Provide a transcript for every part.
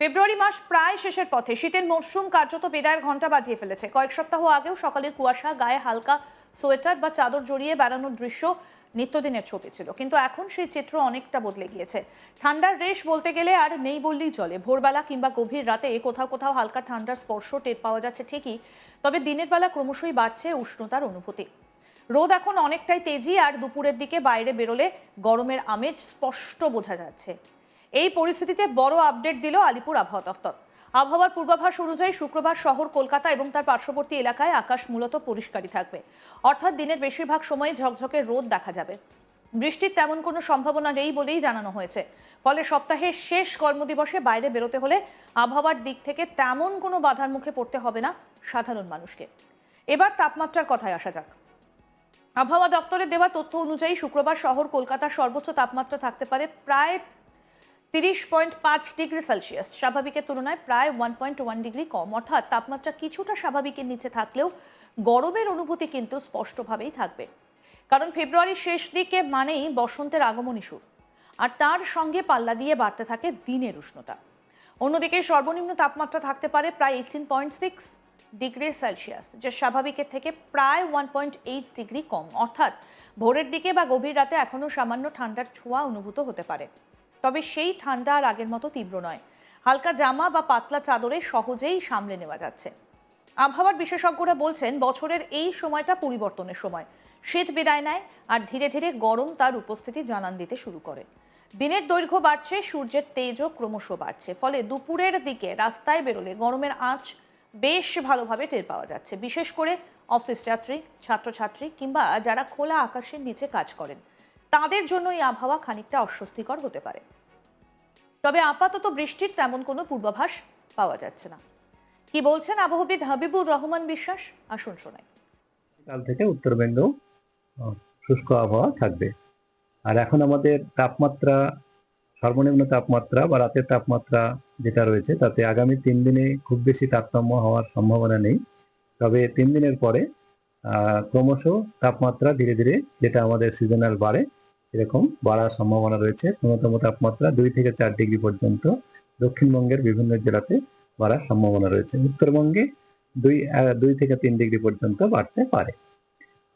ফেব্রুয়ারি মাস প্রায় শেষের পথে। শীতের মরশুম কার্যত বিদায়ের ঘণ্টা বাজিয়ে ফেলেছে। কয়েক সপ্তাহ আগেও সকালের কুয়াশা, গায়ে হালকা সোয়েটার বা চাদর জড়িয়ে বেড়ানোর দৃশ্য নিত্যদিনের ছবি ছিল, কিন্তু এখন সেই চিত্র অনেকটা বদলে গিয়েছে। ঠান্ডার রেশ বলতে গেলে আর নেই বললেই চলে। ভোরবেলা কিংবা গভীর রাতে কোথাও কোথাও হালকা ঠান্ডার স্পর্শ টের পাওয়া যাচ্ছে ঠিকই, তবে দিনের বেলা ক্রমশই বাড়ছে উষ্ণতার অনুভূতি। রোদ এখন অনেকটাই তেজি, আর দুপুরের দিকে বাইরে বেরোলে গরমের আমেজ স্পষ্ট বোঝা যাচ্ছে। এই পরিস্থিতিতে বড় আপডেট দিল আলিপুর আবহাওয়া দফতর। আবহাওয়ার পূর্বাভাস অনুযায়ী শুক্রবার শহর কলকাতা এবং তার পার্শ্ববর্তী এলাকায় আকাশ মূলত পরিষ্কারই থাকবে, অর্থাৎ দিনের বেশিরভাগ সময় ঝকঝকে রোদ দেখা যাবে। বৃষ্টির তেমন কোনো সম্ভাবনা নেই বলেই জানানো হয়েছে। ফলে সপ্তাহের শেষ কর্মদিবসে বাইরে বেরোতে হলে আবহাওয়ার দিক থেকে তেমন কোনো বাধার মুখে পড়তে হবে না সাধারণ মানুষকে। এবার তাপমাত্রার কথায় আসা যাক। আবহাওয়া দফতরের দেওয়া তথ্য অনুযায়ী শুক্রবার শহর কলকাতার সর্বোচ্চ তাপমাত্রা থাকতে পারে প্রায় 30.5 ডিগ্রি সেলসিয়াস, স্বাভাবিকের তুলনায় প্রায় 1.1 ডিগ্রি কম। অর্থাৎ তাপমাত্রা কিছুটা স্বাভাবিকের নিচে থাকলেও গরমের অনুভূতি কিন্তু স্পষ্টভাবেই থাকবে। কারণ ফেব্রুয়ারির শেষ দিকে মানেই বসন্তের আগমনী সুর, আর তার সঙ্গে পাল্লা দিয়ে বাড়তে থাকে দিনের উষ্ণতা। অন্যদিকে সর্বনিম্ন তাপমাত্রা থাকতে পারে প্রায় 18.6 ডিগ্রি সেলসিয়াস, যা স্বাভাবিকের থেকে প্রায় 1.8 ডিগ্রি কম। অর্থাৎ ভোরের দিকে বা গভীর রাতে এখনো সামান্য ঠান্ডার ছোঁয়া অনুভূত হতে পারে, তবে সেই ঠান্ডা আর আগের মতো তীব্র নয়। হালকা জামা বা পাতলা চাদরে সহজেই সামলে নেওয়া যাচ্ছে। আবহাওয়ার বিশেষজ্ঞরা বলছেন, বছরের এই সময়টা পরিবর্তনের সময়। শীত বিদায় নেয় আর ধীরে ধীরে গরম তার উপস্থিতি জানান দিতে শুরু করে। দিনের দৈর্ঘ্য বাড়ছে, সূর্যের তেজও ক্রমশ বাড়ছে। ফলে দুপুরের দিকে রাস্তায় বেরোলে গরমের আঁচ বেশ ভালোভাবে টের পাওয়া যাচ্ছে, বিশেষ করে অফিস যাত্রী, ছাত্রছাত্রী কিংবা যারা খোলা আকাশের নিচে কাজ করেন, তাদের জন্য এই আবহাওয়া খানিকটা অস্বস্তিকর হতে পারে। তবে আপাতত বৃষ্টির তেমন কোনো পূর্বাভাস পাওয়া যাচ্ছে না। কি বলছেন আবহাওয়াবিদ হাবিবুর রহমান বিশ্বাস, আসুন শোনাই। কাল থেকে উত্তরবঙ্গেও শুষ্ক আবহাওয়া থাকবে। আর এখন আমাদের তাপমাত্রা, সর্বনিম্ন তাপমাত্রা বা রাতের তাপমাত্রা যেটা রয়েছে, তাতে আগামী 3 দিনে খুব বেশি তারতম্য হওয়ার সম্ভাবনা নেই। তবে 3 দিনের পরে ক্রমশ তাপমাত্রা ধীরে ধীরে, যেটা আমাদের সিজনাল বাড়ে, এরকম বাড়ার সম্ভাবনা রয়েছে। ন্যূনতম তাপমাত্রা 2 থেকে 4 ডিগ্রি পর্যন্ত দক্ষিণবঙ্গের বিভিন্ন জেলাতে বাড়ার সম্ভাবনা রয়েছে। উত্তরবঙ্গে 2 থেকে 3 ডিগ্রি পর্যন্ত বাড়তে পারে।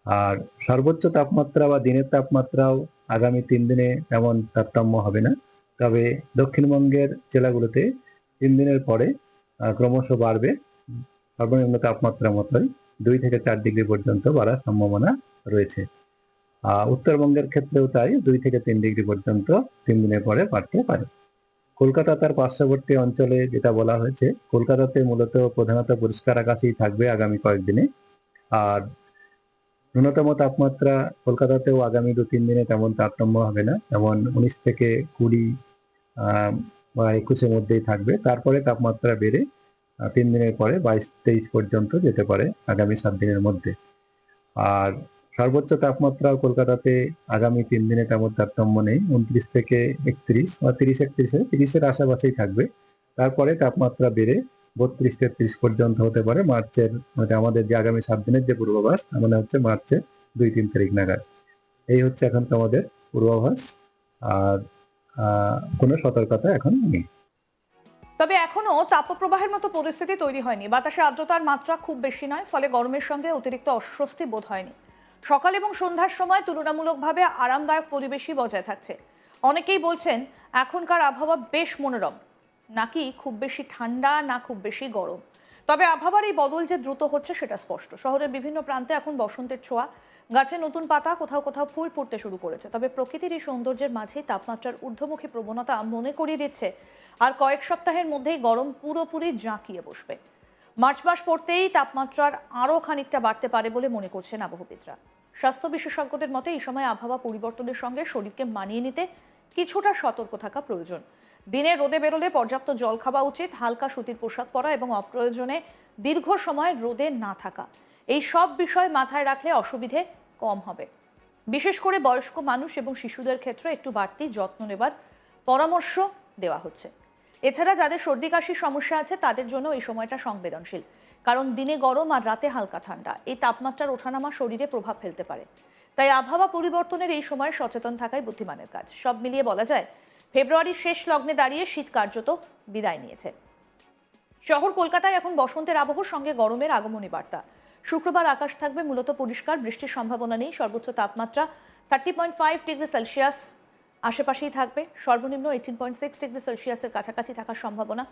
আর সর্বোচ্চ তাপমাত্রা বা দিনের তাপমাত্রাও আগামী 3 দিনে তেমন তারতম্য হবে না। তবে দক্ষিণবঙ্গের জেলাগুলোতে 3 দিনের পরে ক্রমশ বাড়বে। সর্বনিম্ন তাপমাত্রার মতোই 2 থেকে 4 ডিগ্রি পর্যন্ত বাড়ার সম্ভাবনা রয়েছে। উত্তরবঙ্গের ক্ষেত্রেও তাই, 2 থেকে 3 ডিগ্রি পর্যন্ত 3 দিনের পরে বাড়তে পারে। কলকাতা তার পার্শ্ববর্তী অঞ্চলে যেটা বলা হয়েছে, কলকাতাতে মূলত প্রধানত পরিষ্কার আকাশই থাকবে আগামী কয়েকদিনে। আর ন্যূনতম তাপমাত্রা কলকাতাতেও আগামী 2-3 দিনে তেমন তারতম্য হবে না, যেমন 19 থেকে 20 বা 21-এর মধ্যেই থাকবে। তারপরে তাপমাত্রা বেড়ে 3 দিনের পরে 22-23 পর্যন্ত যেতে পারে আগামী 7 দিনের মধ্যে। আর সর্বোচ্চ তাপমাত্রা কলকাতাতে আগামী 3 দিনে তেমন তারতম্য নেই, 29 থেকে 31 বা 30-31-এর আশেপাশেই থাকবে। তারপরে তাপমাত্রা বেড়ে 32-33 পর্যন্ত হতে পারে মার্চের, মানে আমাদের যে আগামী 7 দিনের যে পূর্বাভাস, মনে হচ্ছে মার্চের 2-3 তারিখ নাগাদ। এই হচ্ছে এখন তো আমাদের পূর্বাভাস। আর কোনো সতর্কতা এখন নেই। তবে এখনো তাপপ্রবাহের মতো পরিস্থিতি তৈরি হয়নি। বাতাসে আর্দ্রতার মাত্রা খুব বেশি নয়, ফলে গরমের সঙ্গে অতিরিক্ত অস্বস্তি বোধ হয়নি। সকাল এবং সন্ধ্যার সময় তুলনামূলকভাবে আরামদায়ক পরিবেশই বজায় থাকছে। অনেকেই বলছেন এখনকার আবহাওয়া বেশ মনোরম, নাকি খুব বেশি ঠান্ডা না খুব বেশি গরম। তবে আবহাওয়ার এই বদল যে দ্রুত হচ্ছে সেটা স্পষ্ট। শহরের বিভিন্ন প্রান্তে এখন বসন্তের ছোঁয়া, গাছে নতুন পাতা, কোথাও কোথাও ফুল ফুটতে শুরু করেছে। তবে প্রকৃতির এই সৌন্দর্যের মাঝেই তাপমাত্রার ঊর্ধ্বমুখী প্রবণতা মনে করিয়ে দিচ্ছে আর কয়েক সপ্তাহের মধ্যেই গরম পুরোপুরি জাঁকিয়ে বসবে। মার্চ মাস পড়তেই তাপমাত্রার আরও খানিকটা বাড়তে পারে বলে মনে করছেন আবহাওয়াবিদরা। স্বাস্থ্য বিশেষজ্ঞদের মতে এই সময় আবহাওয়া পরিবর্তনের সঙ্গে শরীরকে মানিয়ে নিতে কিছুটা সতর্ক থাকা প্রয়োজন। দিনে রোদে বেরোলে পর্যাপ্ত জল খাওয়া উচিত, হালকা সুতির পোশাক পরা এবং অপ্রয়োজনে দীর্ঘ সময় রোদে না থাকা, এই সব বিষয় মাথায় রাখলে অসুবিধে কম হবে। বিশেষ করে বয়স্ক মানুষ এবং শিশুদের ক্ষেত্রে একটু বাড়তি যত্ন নেবার পরামর্শ দেওয়া হচ্ছে। এছাড়া যাদের সর্দি কাশির সমস্যা আছে তাদের জন্য এই সময়টা সংবেদনশীল, কারণ দিনে গরম আর রাতে হালকা ঠান্ডা। এই তাপমাত্রার ওঠানামা শরীরে প্রভাব ফেলতে পারে। তাই আবহাওয়া পরিবর্তনের এই সময় সচেতন থাকাই বুদ্ধিমানের কাজ। সব মিলিয়ে বলা যায় ফেব্রুয়ারির শেষ লগ্নে দাঁড়িয়ে শীত কার্যত বিদায় নিয়েছে। শহর কলকাতায় এখন বসন্তের আবহর সঙ্গে গরমের আগমনী বার্তা। শুক্রবার আকাশ থাকবে মূলত পরিষ্কার, বৃষ্টির সম্ভাবনা নেই। সর্বোচ্চ তাপমাত্রা 30.5 ডিগ্রি সেলসিয়াস আশেপাশেই থাকবে। সর্বনিম্ন 18.6 ডিগ্রি সেলসিয়াসের কাছাকাছি থাকার সম্ভাবনা।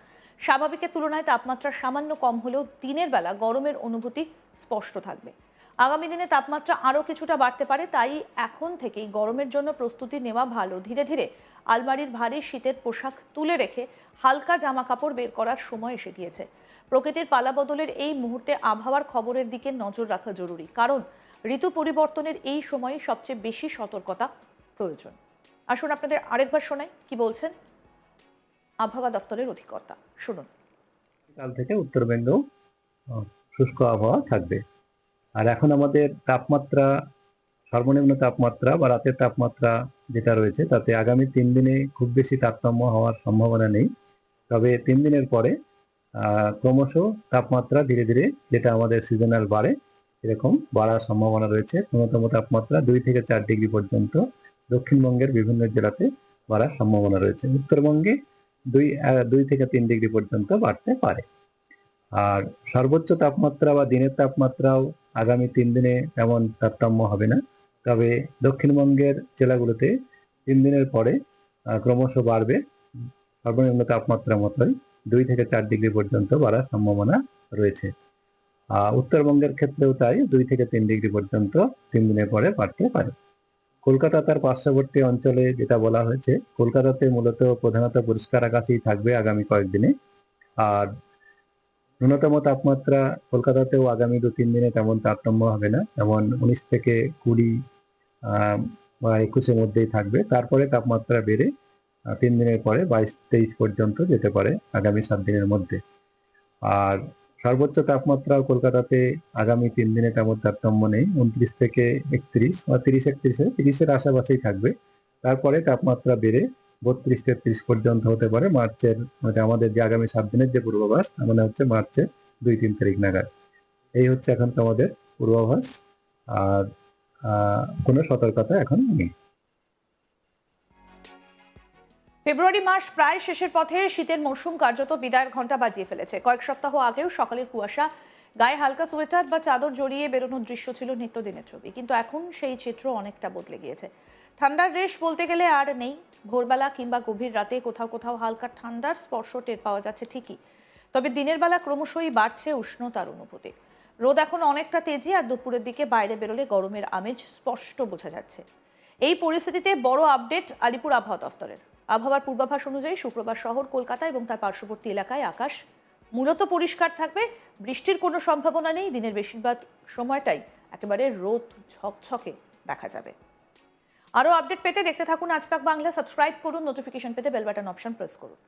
স্বাভাবিকের তুলনায় তাপমাত্রা সামান্য কম হলেও দিনের বেলা গরমের অনুভূতি স্পষ্ট থাকবে। আগামী দিনে তাপমাত্রা আরও কিছুটা বাড়তে পারে, তাই এখন থেকেই গরমের জন্য প্রস্তুতি নেওয়া ভালো। ধীরে ধীরে আলমারির ভারী শীতের পোশাক তুলে রেখে হালকা জামা কাপড় বের করার সময় এসে গিয়েছে। প্রকৃতির পালাবদলের এই মুহূর্তে আবহাওয়ার খবরের দিকে নজর রাখা জরুরি, কারণ ঋতু পরিবর্তনের এই সময়ে সবচেয়ে বেশি সতর্কতা প্রয়োজন। আসুন আপনাদের আরেকবার শোনাই কি বলছেন আবহাওয়া দফতরের অধিকর্তা। শুনুন। কাল থেকে উত্তরবঙ্গেও শুষ্ক আবহাওয়া থাকবে। আর এখন আমাদের তাপমাত্রা, সর্বনিম্ন তাপমাত্রা বা রাতের তাপমাত্রা যেটা রয়েছে তাতে আগামী 3 দিনে খুব বেশি তারতম্য হওয়ার সম্ভাবনা নেই। তবে 3 দিনের পরে ক্রমশ তাপমাত্রা ধীরে ধীরে, যেটা আমাদের সিজনাল বাড়ে, এরকম বাড়ার সম্ভাবনা রয়েছে। ন্যূনতম তাপমাত্রা 2 থেকে 4 ডিগ্রি পর্যন্ত দক্ষিণবঙ্গের বিভিন্ন জেলাতে বাড়ার সম্ভাবনা রয়েছে। উত্তরবঙ্গে 2 থেকে 3 ডিগ্রি পর্যন্ত বাড়তে পারে। আর সর্বোচ্চ তাপমাত্রা বা দিনের তাপমাত্রাও আগামী 3 দিনে তেমন তারতম্য হবে না। তবে দক্ষিণবঙ্গের জেলাগুলোতে 3 দিনের পরে ক্রমশ বাড়বে। সর্বনিম্ন তাপমাত্রা মতোই 2 থেকে 4 ডিগ্রি পর্যন্ত বাড়ার সম্ভাবনা রয়েছে। উত্তরবঙ্গের ক্ষেত্রেও তাই 2 থেকে 3 ডিগ্রি পর্যন্ত 3 দিনের পরে বাড়তে পারে। কলকাতা তার পার্শ্ববর্তী অঞ্চলে যেটা বলা হয়েছে, কলকাতাতে মূলত প্রধানত পরিষ্কার আকাশই থাকবে আগামী কয়েকদিনে। আর ন্যূনতম তাপমাত্রা কলকাতাতেও আগামী 2-3 দিনে তেমন তারতম্য হবে না, যেমন 19 থেকে 20 বা 21-এর মধ্যেই থাকবে। তারপরে তাপমাত্রা বেড়ে 3 দিনের পরে 22-23 পর্যন্ত যেতে পারে আগামী 7 দিনের মধ্যে। আর সর্বোচ্চ তাপমাত্রাও কলকাতাতে আগামী 3 দিনে তেমন তারতম্য নেই, 29 থেকে 31 বা 30-31-এর আশেপাশেই থাকবে। তারপরে তাপমাত্রা বেড়ে 32-33 পর্যন্ত হতে পারে মার্চের, মানে আমাদের যে আগামী 7 দিনের যে পূর্বাভাস, মনে হচ্ছে মার্চের 2-3 তারিখ নাগাদ। এই হচ্ছে এখন আমাদের পূর্বাভাস। আর কোনো সতর্কতা এখন নেই। ফেব্রুয়ারি মাস প্রায় শেষের পথে, শীতের মৌসুম কার্যত বিদায়ের ঘণ্টা বাজিয়ে ফেলেছে। কয়েক সপ্তাহ আগেও সকালের কুয়াশা, গায়ে হালকা সোয়েটার বা চাদর জড়িয়ে বেরোনোর দৃশ্য ছিল নিত্যদিনের ছবি, কিন্তু এখন সেই চিত্র অনেকটা বদলে গিয়েছে। ঠান্ডার রেশ বলতে গেলে আর নেই। ভোরবেলা কিংবা গভীর রাতে কোথাও কোথাও হালকা ঠান্ডার স্পর্শ টের পাওয়া যাচ্ছে ঠিকই, তবে দিনের বেলা ক্রমশই বাড়ছে উষ্ণতার অনুভূতি। রোদ এখন অনেকটা তেজি, আর দুপুরের দিকে বাইরে বেরোলে গরমের আমেজ স্পষ্ট বোঝা যাচ্ছে। এই পরিস্থিতিতে বড় আপডেট আলিপুর আবহাওয়া দফতরের। আবহাওয়ার পূর্বাভাস অনুযায়ী শুক্রবার শহর কলকাতা এবং তার পার্শ্ববর্তী এলাকায় আকাশ মূলত পরিষ্কার থাকবে। বৃষ্টির কোনো সম্ভাবনা নেই। দিনের বেশিরভাগ সময়টাই একেবারে রোদ ঝকঝকে দেখা যাবে। আরও আপডেট পেতে দেখতে থাকুন আজ তাক বাংলা। সাবস্ক্রাইব করুন, নোটিফিকেশন পেতে বেল বাটন অপশন প্রেস করুন।